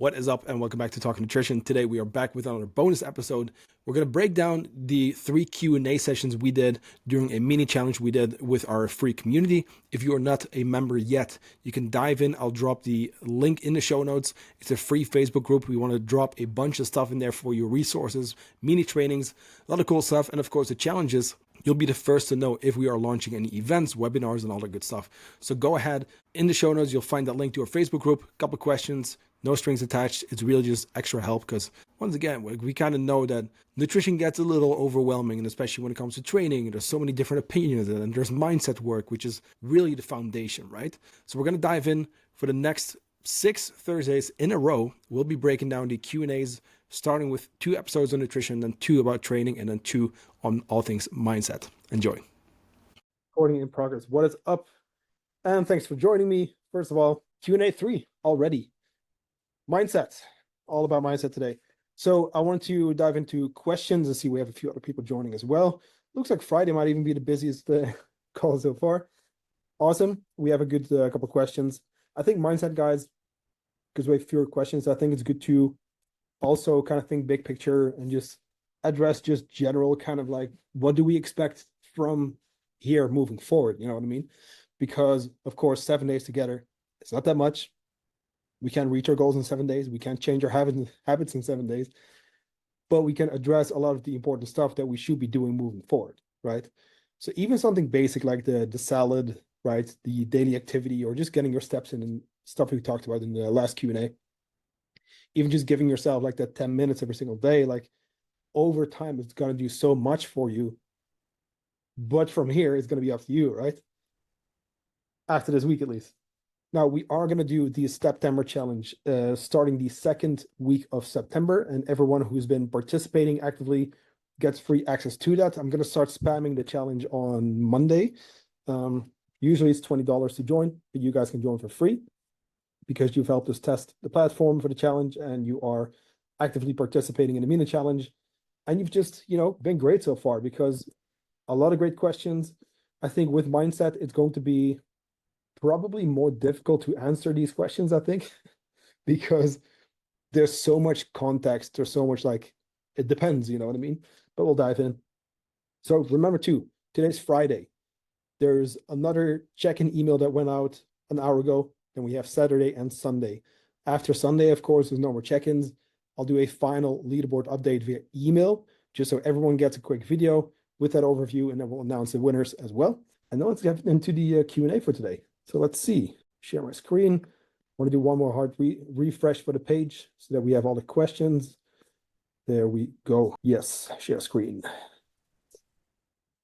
What is up, and welcome back to Talking Nutrition. Today we are back with another bonus episode. We're going to break down the 3 Q&A sessions we did during a mini challenge we did with our free community. If you are not a member yet, you can dive in. I'll drop the link in the show notes. It's a free Facebook group. We want to drop a bunch of stuff in there for your resources, mini trainings, a lot of cool stuff, and of course the challenges. You'll be the first to know if we are launching any events, webinars, and all that good stuff. So go ahead. In the show notes, you'll find that link to our Facebook group, a couple of questions, no strings attached. It's really just extra help because, once again, we kind of know that nutrition gets a little overwhelming, and especially when it comes to training, there's so many different opinions, and there's mindset work, which is really the foundation, right? So we're going to dive in for the next 6 Thursdays in a row. We'll be breaking down the Q&As, starting with 2 episodes on nutrition, then 2 about training, and then 2 on all things mindset. Enjoy. Recording in progress. What is up? And thanks for joining me. First of all, Q&A 3 already. Mindset, all about mindset today. So I wanted to dive into questions and see we have a few other people joining as well. Looks like Friday might even be the busiest call so far. Awesome. We have a good couple of questions. I think mindset, guys, because we have fewer questions, I think it's good to also kind of think big picture and just address just general kind of like, what do we expect from here moving forward? You know what I mean? Because, of course, 7 days together, it's not that much. We can't reach our goals in 7 days. We can't change our habits in 7 days, but we can address a lot of the important stuff that we should be doing moving forward, right? So even something basic like the salad, right? The daily activity, or just getting your steps in and stuff we talked about in the last Q&A, even just giving yourself like that 10 minutes every single day, like over time, it's going to do so much for you. But from here, it's going to be up to you, right? After this week, at least. Now, we are going to do the September challenge starting the 2nd week of September, and everyone who's been participating actively gets free access to that. I'm going to start spamming the challenge on Monday. Usually it's $20 to join, but you guys can join for free because you've helped us test the platform for the challenge and you are actively participating in the mini challenge. And you've just, been great so far because a lot of great questions. I think with mindset, it's going to be probably more difficult to answer these questions, I think, because there's so much context, there's so much it depends, you know what I mean? But we'll dive in. So remember too, today's Friday. There's another check-in email that went out an hour ago, and we have Saturday and Sunday. After Sunday, of course, there's no more check-ins. I'll do a final leaderboard update via email, just so everyone gets a quick video with that overview, and then we'll announce the winners as well. And then let's get into the Q&A for today. So let's see, share my screen. I want to do one more hard refresh for the page so that we have all the questions. There we go. Yes, share screen.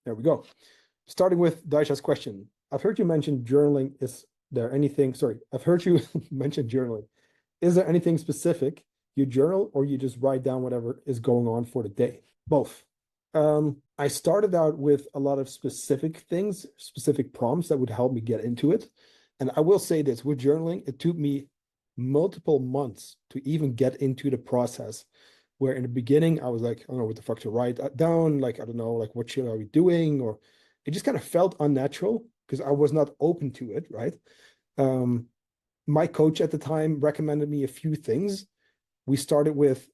There we go. Starting with Daisha's question. I've heard you mention journaling. I've heard you mention journaling. Is there anything specific you journal or you just write down whatever is going on for the day? Both. I started out with a lot of specific things, specific prompts that would help me get into it. And I will say this, with journaling, it took me multiple months to even get into the process, where in the beginning, I was like, I don't know what the fuck to write down. I don't know, what should I be doing? Or it just kind of felt unnatural because I was not open to it, right? My coach at the time recommended me a few things. We started with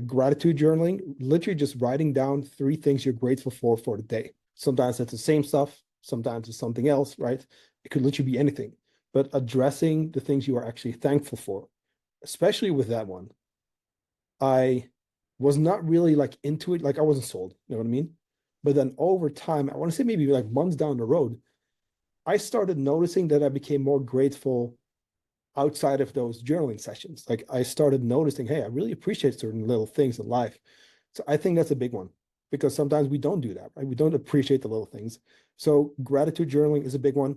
gratitude journaling, literally just writing down 3 things you're grateful for the day. Sometimes it's the same stuff. Sometimes it's something else, right? It could literally be anything, but addressing the things you are actually thankful for, especially with that one. I was not really into it. I wasn't sold, you know what I mean? But then over time, I want to say maybe months down the road, I started noticing that I became more grateful outside of those journaling sessions. I started noticing, hey, I really appreciate certain little things in life. So I think that's a big one because sometimes we don't do that, right? We don't appreciate the little things. So gratitude journaling is a big one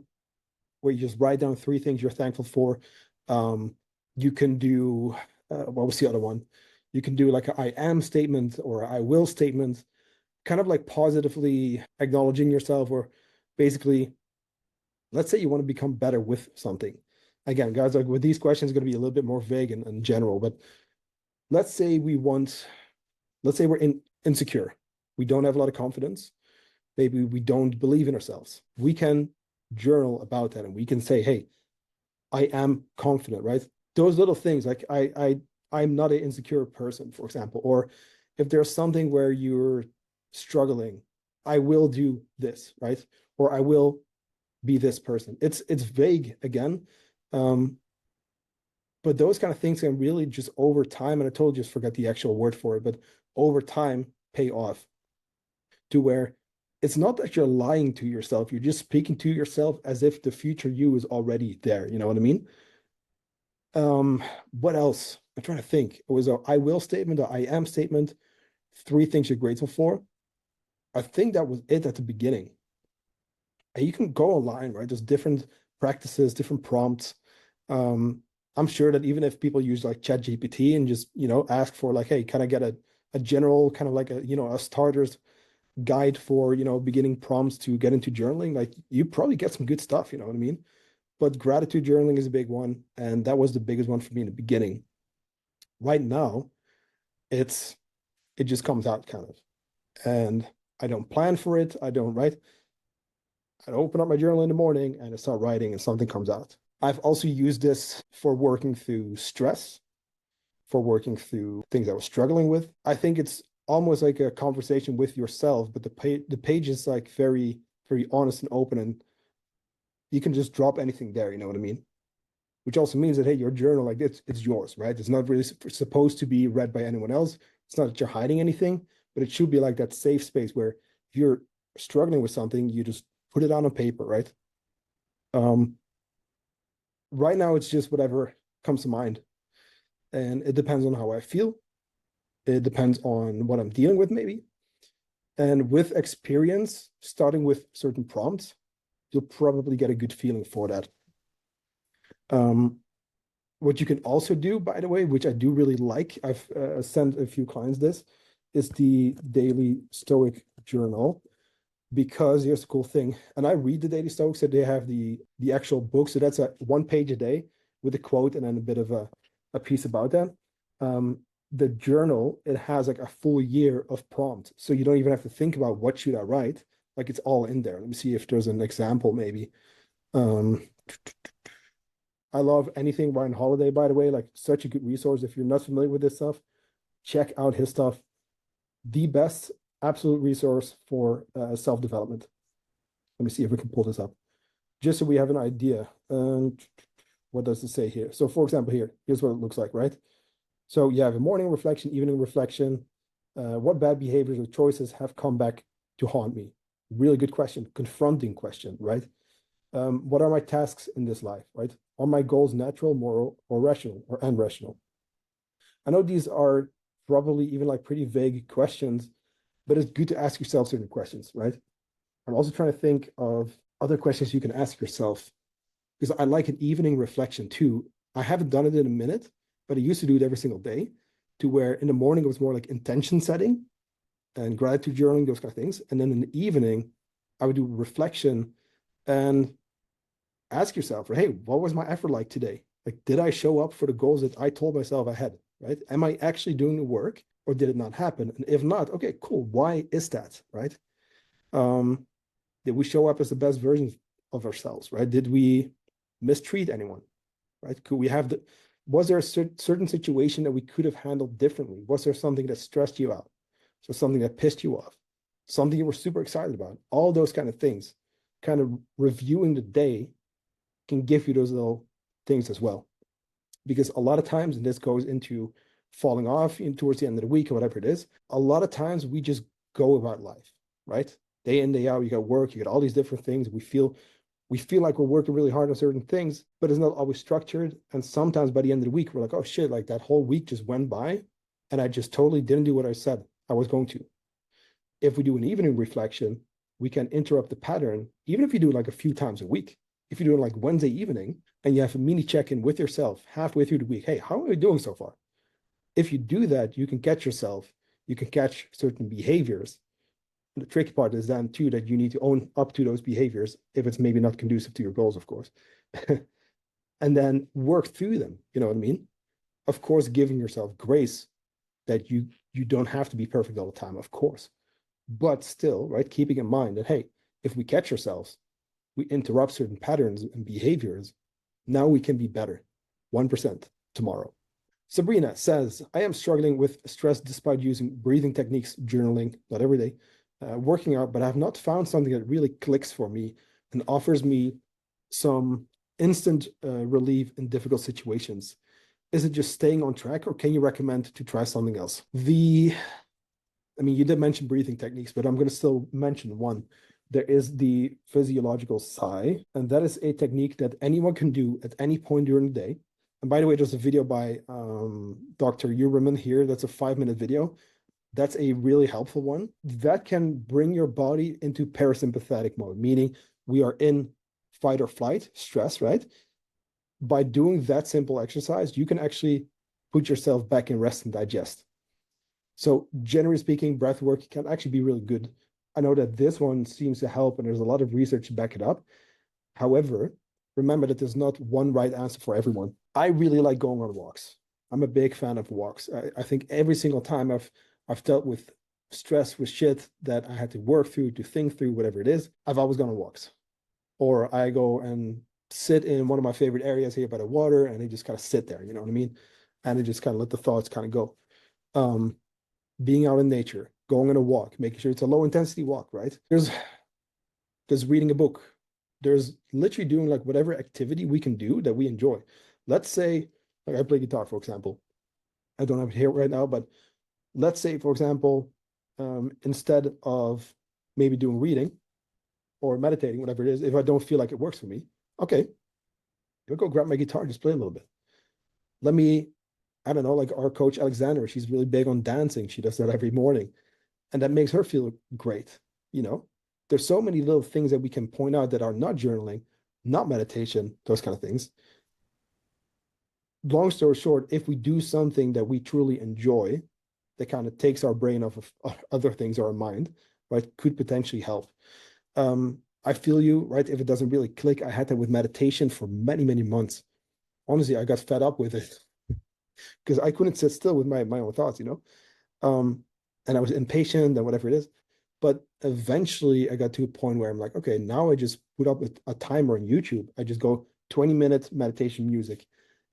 where you just write down 3 things you're thankful for. You can do, what was the other one? You can do an I am statement or I will statement, kind of positively acknowledging yourself, or basically, let's say you want to become better with something. Again, guys, with these questions, it's going to be a little bit more vague and general, but let's say we're insecure. We don't have a lot of confidence. Maybe we don't believe in ourselves. We can journal about that and we can say, hey, I am confident, right? Those little things, I I'm not an insecure person, for example, or if there's something where you're struggling, I will do this, right? Or I will be this person. It's vague again. Um, but those kind of things can really just over time, and I totally just forgot the actual word for it, but over time pay off to where it's not that you're lying to yourself, you're just speaking to yourself as if the future you is already there. You know what I mean? Um, what else? I'm trying to think. It was a I will statement, a I am statement, three things you're grateful for. I think that was it at the beginning. And you can go online, right? There's different practices, different prompts. Um, I'm sure that even if people use like Chat GPT and just, ask for like, hey, can I get a general kind of like a starter's guide for, beginning prompts to get into journaling, like you probably get some good stuff, you know what I mean? But gratitude journaling is a big one. And that was the biggest one for me in the beginning. Right now, it's it just comes out kind of. And I don't plan for it. I don't write. I open up my journal in the morning and I start writing and something comes out. I've also used this for working through stress, for working through things I was struggling with. I think it's almost like a conversation with yourself, but the page is like very, very honest and open, and you can just drop anything there, you know what I mean? Which also means that, hey, your journal, like it's yours, right? It's not really supposed to be read by anyone else. It's not that you're hiding anything, but it should be like that safe space where if you're struggling with something, you just put it on a paper, right? Um, right now it's just whatever comes to mind. And it depends on how I feel. It depends on what I'm dealing with, maybe. And with experience, starting with certain prompts, you'll probably get a good feeling for that. Um, what you can also do, by the way, which I do really like, I've sent a few clients this, is the Daily Stoic Journal. Because here's the cool thing, and I read the Daily Stoic, so they have the actual book, so that's a 1 page a day with a quote and then a bit of a piece about that. Um, the journal, it has like a full year of prompt, so you don't even have to think about what should I write. Like it's all in there. Let me see if there's an example, maybe. Um, I love anything Ryan Holiday, by the way, like such a good resource. If you're not familiar with this stuff, check out his stuff. The best absolute resource for self-development. Let me see if we can pull this up, just so we have an idea. What does it say here? So for example, here's what it looks like, right? So you have a morning reflection, evening reflection. What bad behaviors or choices have come back to haunt me? Really good question, confronting question, right? What are my tasks in this life, right? Are my goals natural, moral, or rational, or unrational? I know these are probably even like pretty vague questions, but it's good to ask yourself certain questions, right? I'm also trying to think of other questions you can ask yourself, because I like an evening reflection too. I haven't done it in a minute, but I used to do it every single day, to where in the morning it was more like intention setting and gratitude journaling, those kind of things. And then in the evening, I would do reflection and ask yourself, hey, what was my effort like today? Like, did I show up for the goals that I told myself I had, right? Am I actually doing the work, or did it not happen? And if not, okay, cool. Why is that, right? Um, did we show up as the best versions of ourselves, right? Did we mistreat anyone, right? Could we have was there a certain situation that we could have handled differently? Was there something that stressed you out? So something that pissed you off, something you were super excited about, all those kind of things. Kind of reviewing the day can give you those little things as well. Because a lot of times, and this goes into falling off towards the end of the week or whatever it is, a lot of times we just go about life, right? Day in, day out, you got work, you got all these different things. We feel like we're working really hard on certain things, but it's not always structured. And sometimes by the end of the week, we're like, oh shit, like that whole week just went by and I just totally didn't do what I said I was going to. If we do an evening reflection, we can interrupt the pattern, even if you do it like a few times a week. If you do it like Wednesday evening and you have a mini check-in with yourself halfway through the week, hey, how are we doing so far? If you do that, you can catch yourself, you can catch certain behaviors. The tricky part is then too that you need to own up to those behaviors if it's maybe not conducive to your goals, of course. And then work through them. You know what I mean? Of course, giving yourself grace that you don't have to be perfect all the time, of course. But still, right, keeping in mind that, hey, if we catch ourselves, we interrupt certain patterns and behaviors, now we can be better 1% tomorrow. Sabrina says, I am struggling with stress despite using breathing techniques, journaling, not every day, working out, but I have not found something that really clicks for me and offers me some instant relief in difficult situations. Is it just staying on track, or can you recommend to try something else? I mean, you did mention breathing techniques, but I'm going to still mention one. There is the physiological sigh, and that is a technique that anyone can do at any point during the day. And by the way, there's a video by Dr. Uberman here. That's a 5-minute video. That's a really helpful one. That can bring your body into parasympathetic mode, meaning we are in fight or flight, stress, right? By doing that simple exercise, you can actually put yourself back in rest and digest. So generally speaking, breath work can actually be really good. I know that this one seems to help, and there's a lot of research to back it up. However, remember that there's not one right answer for everyone. I really like going on walks. I'm a big fan of walks. I think every single time I've dealt with stress, with shit that I had to work through, to think through, whatever it is, I've always gone on walks. Or I go and sit in one of my favorite areas here by the water, and I just kind of sit there, you know what I mean? And I just kind of let the thoughts kind of go. Being out in nature, going on a walk, making sure it's a low intensity walk, right? There's reading a book. There's literally doing like whatever activity we can do that we enjoy. Let's say, like I play guitar, for example. I don't have it here right now, but let's say, for example, instead of maybe doing reading or meditating, whatever it is, if I don't feel like it works for me, okay, I'll go grab my guitar and just play a little bit. Let me, I don't know, like our coach Alexandra, she's really big on dancing. She does that every morning, and that makes her feel great. You know, there's so many little things that we can point out that are not journaling, not meditation, those kind of things. Long story short, if we do something that we truly enjoy, that kind of takes our brain off of other things or our mind, right, could potentially help. I feel you, right? If it doesn't really click, I had that with meditation for many, many months. Honestly, I got fed up with it because I couldn't sit still with my own thoughts, you know? And I was impatient and whatever it is. But eventually I got to a point where I'm like, okay, now I just put up a timer on YouTube. I just go 20-minute meditation music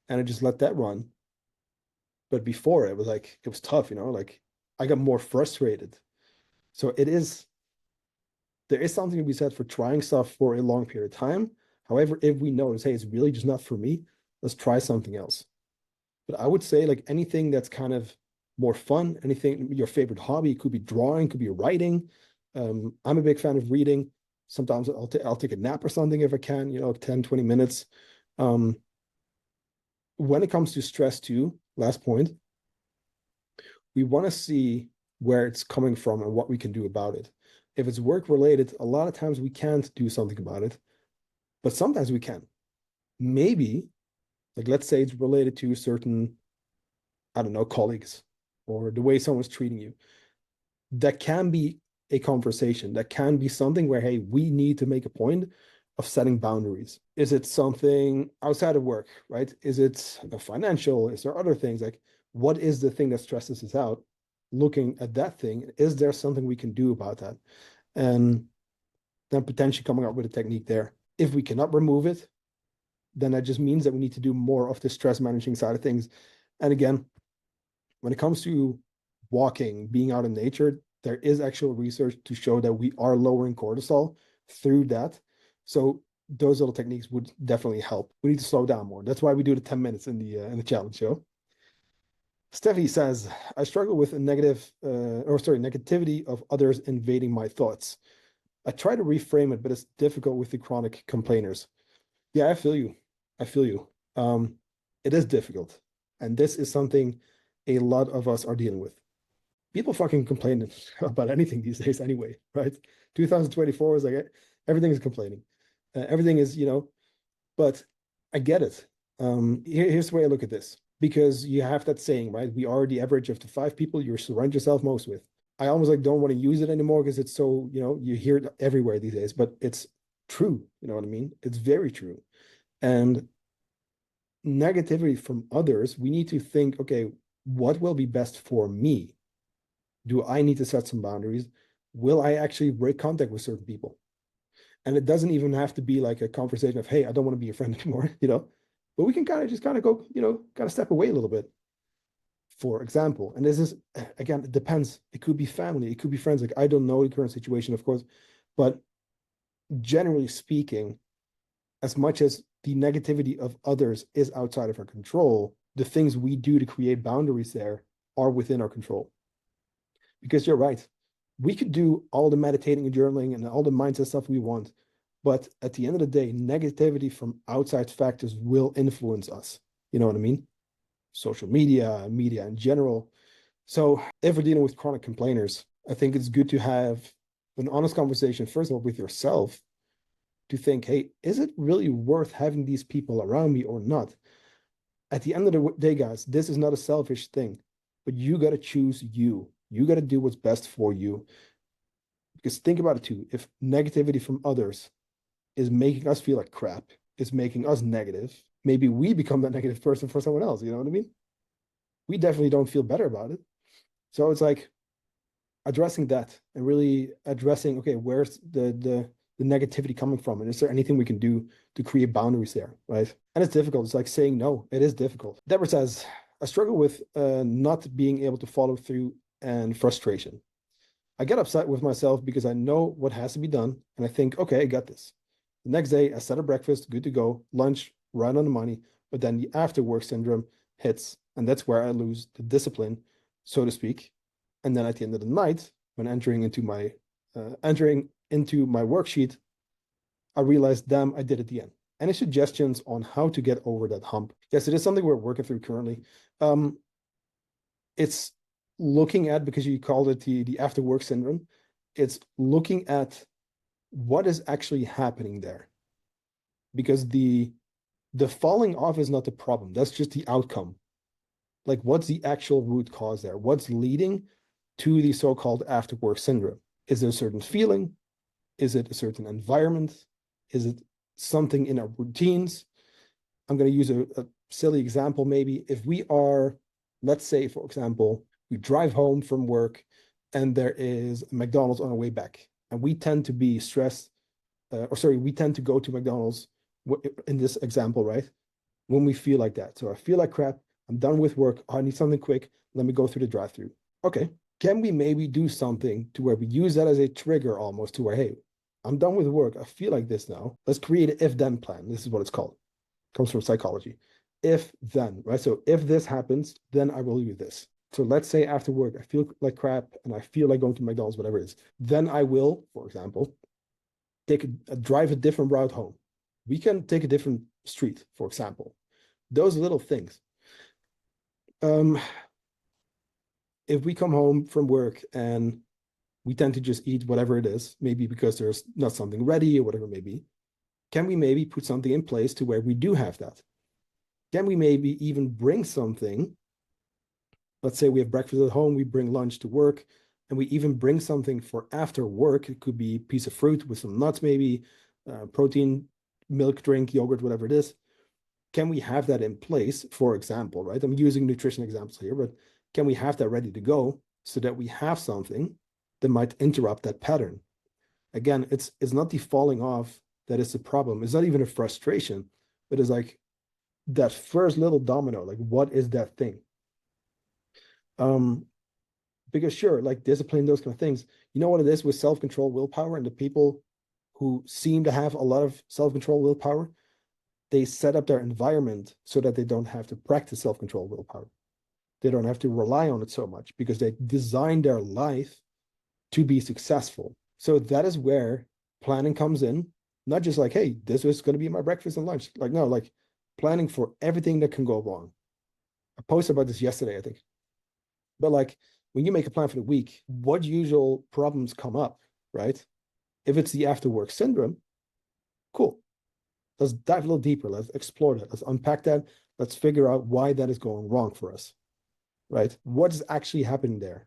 and I just let that run. But before it was like, it was tough, you know, like I got more frustrated. So there is something to be said for trying stuff for a long period of time. However, if we notice, hey, it's really just not for me, let's try something else. But I would say like anything that's kind of more fun, anything, your favorite hobby, could be drawing, could be writing. I'm a big fan of reading. Sometimes I'll take a nap or something if I can, you know, 10, 20 minutes. When it comes to stress too, last point, we want to see where it's coming from and what we can do about it. If it's work related, a lot of times we can't do something about it, but sometimes we can. Maybe, like let's say it's related to certain, I don't know, colleagues or the way someone's treating you. That can be a conversation. That can be something where, hey, we need to make a point of setting boundaries. Is it something outside of work, right? Is it financial? Is there other things? Like, what is the thing that stresses us out? Looking at that thing, is there something we can do about that? And then potentially coming up with a technique there. If we cannot remove it, then that just means that we need to do more of the stress managing side of things. And again, when it comes to walking, being out in nature, there is actual research to show that we are lowering cortisol through that. So those little techniques would definitely help. We need to slow down more. That's why we do the 10 minutes in the challenge show. Stephanie says, I struggle with a negativity of others invading my thoughts. I try to reframe it, but it's difficult with the chronic complainers. Yeah, I feel you. I feel you. It is difficult. And this is something a lot of us are dealing with. People fucking complain about anything these days anyway, right? 2024 is like everything is complaining. Everything is, you know, but I get it. Here's the way I look at this. Because you have that saying, right? We are the average of the 5 people you surround yourself most with. I almost like don't want to use it anymore because it's so, you know, you hear it everywhere these days, but it's true. You know what I mean? It's very true. And negativity from others, we need to think, okay, what will be best for me? Do I need to set some boundaries? Will I actually break contact with certain people? And it doesn't even have to be like a conversation of, hey, I don't want to be your friend anymore, you know, but we can kind of just kind of go, you know, kind of step away a little bit. For example, and this is, again, it depends. It could be family, it could be friends. Like, I don't know the current situation, of course, but generally speaking, as much as the negativity of others is outside of our control, the things we do to create boundaries there are within our control. Because you're right, we could do all the meditating and journaling and all the mindset stuff we want, but at the end of the day, negativity from outside factors will influence us. You know what I mean? Social media, media in general. So if we're dealing with chronic complainers, I think it's good to have an honest conversation, first of all, with yourself, to think, hey, is it really worth having these people around me or not? At the end of the day, guys, this is not a selfish thing, but you got to choose you. You got to do what's best for you. Because think about it too. If negativity from others is making us feel like crap, is making us negative, maybe we become that negative person for someone else. You know what I mean? We definitely don't feel better about it. So it's like addressing that and really addressing, okay, where's the negativity coming from? And is there anything we can do to create boundaries there, right? And it's difficult. It's like saying no. It is difficult. Deborah says, I struggle with not being able to follow through and frustration. I get upset with myself because I know what has to be done. And I think, okay, I got this. The next day, I set a breakfast, good to go, lunch, right on the money. But then the after work syndrome hits. And that's where I lose the discipline, so to speak. And then at the end of the night, when entering into my worksheet, I realized, damn, I did it again. Any suggestions on how to get over that hump? Yes, it is something we're working through currently. It's looking at, because you called it the after work syndrome, it's looking at what is actually happening there. Because the falling off is not the problem. That's just the outcome. Like, what's the actual root cause there? What's leading to the so-called after work syndrome? Is there a certain feeling? Is it a certain environment? Is it something in our routines? I'm going to use a silly example. Maybe if we are, let's say, for example, we drive home from work and there is a McDonald's on our way back, and we tend to be stressed, we tend to go to McDonald's in this example, right? When we feel like that. So I feel like crap. I'm done with work. I need something quick. Let me go through the drive-through. Okay. Can we maybe do something to where we use that as a trigger almost, to where, hey, I'm done with work. I feel like this now. Let's create an if-then plan. This is what it's called. It comes from psychology. If-then, right? So if this happens, then I will do this. So let's say after work, I feel like crap and I feel like going to McDonald's, whatever it is. Then I will, for example, drive a different route home. We can take a different street, for example. Those little things. If we come home from work and we tend to just eat whatever it is, maybe because there's not something ready or whatever it may be, can we maybe put something in place to where we do have that? Can we maybe even bring something? Let's say we have breakfast at home, we bring lunch to work, and we even bring something for after work. It could be a piece of fruit with some nuts, maybe protein, milk, drink, yogurt, whatever it is. Can we have that in place, for example, right? I'm using nutrition examples here, but can we have that ready to go so that we have something that might interrupt that pattern? Again, it's not the falling off that is the problem. It's not even a frustration, but it's like that first little domino. Like, what is that thing? Because sure, like discipline, those kind of things. You know what it is with self-control, willpower, and the people who seem to have a lot of self-control, willpower, they set up their environment so that they don't have to practice self-control, willpower. They don't have to rely on it so much because they design their life to be successful. So that is where planning comes in. Not just like, hey, this is going to be my breakfast and lunch. Like, no, like planning for everything that can go wrong. I posted about this yesterday, I think. But like, when you make a plan for the week, what usual problems come up, right? If it's the after work syndrome, cool. Let's dive a little deeper. Let's explore that. Let's unpack that. Let's figure out why that is going wrong for us, right? What is actually happening there?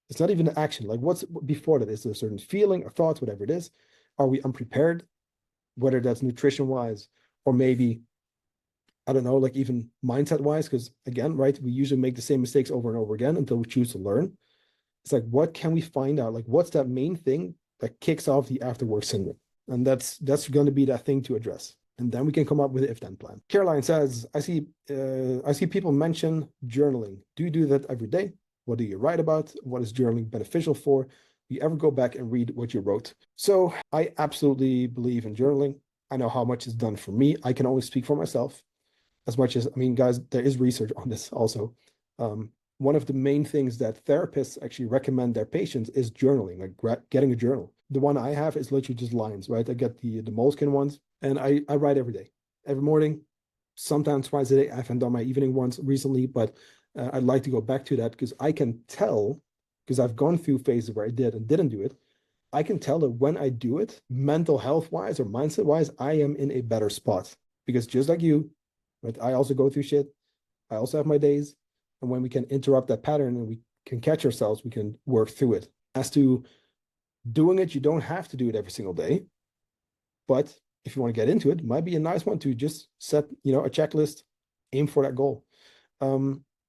It's not even an action. Like, what's before that? Is there a certain feeling or thoughts, whatever it is? Are we unprepared? Whether that's nutrition-wise or maybe, I don't know, like even mindset-wise, because again, right, we usually make the same mistakes over and over again until we choose to learn. It's like, what can we find out? Like, what's that main thing that kicks off the after work syndrome? And that's going to be that thing to address. And then we can come up with an if-then plan. Caroline says, I see people mention journaling. Do you do that every day? What do you write about? What is journaling beneficial for? Do you ever go back and read what you wrote? So I absolutely believe in journaling. I know how much it's done for me. I can only speak for myself as much as, I mean, guys, there is research on this also. One of the main things that therapists actually recommend their patients is journaling, like getting a journal. The one I have is literally just lines, right? I get the Moleskine ones, and I write every day, every morning, sometimes twice a day. I haven't done my evening ones recently, but I'd like to go back to that because I can tell, because I've gone through phases where I did and didn't do it. I can tell that when I do it, mental health wise or mindset wise, I am in a better spot. Because just like you, right, I also go through shit. I also have my days. And when we can interrupt that pattern and we can catch ourselves, we can work through it. As to doing it, you don't have to do it every single day. But if you want to get into it might be a nice one to just set, a checklist, aim for that goal.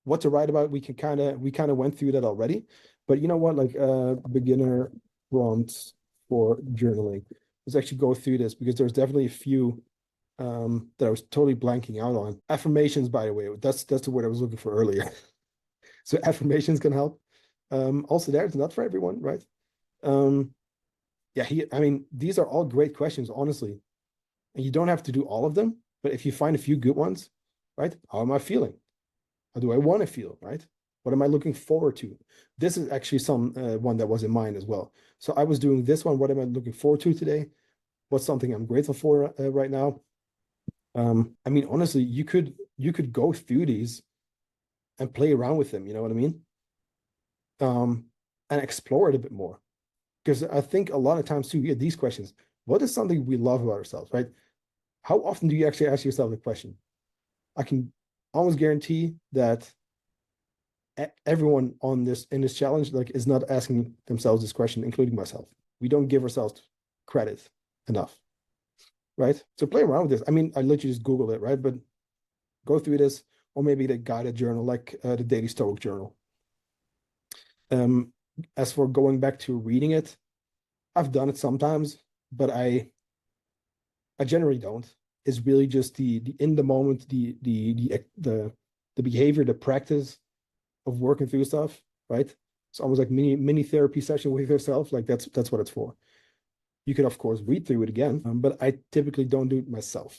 What to write about, we kind of went through that already. But you know what, like beginner prompts for journaling. Let's actually go through this because there's definitely a few that I was totally blanking out on. Affirmations, by the way, that's the word I was looking for earlier. So affirmations can help. Also, there, it's not for everyone, right? Yeah, I mean, these are all great questions, honestly. And you don't have to do all of them, but if you find a few good ones, right? How am I feeling? How do I want to feel, right? What am I looking forward to? This is actually one that was in mind as well. So I was doing this one. What am I looking forward to today? What's something I'm grateful for right now? I mean, honestly, you could go through these and play around with them. You know what I mean? And explore it a bit more. Because I think a lot of times too, we get these questions. What is something we love about ourselves, right? How often do you actually ask yourself the question? I can almost guarantee that everyone in this challenge like is not asking themselves this question, including myself. We don't give ourselves credit enough, right? So play around with this. I mean, I literally just Google it, right? But go through this, or maybe the guided journal, like the Daily Stoic Journal. As for going back to reading it, I've done it sometimes, but I generally don't. It's really just the in the moment, the behavior, the practice of working through stuff, right? It's almost like mini therapy session with yourself. Like that's what it's for. You could of course read through it again, but I typically don't do it myself.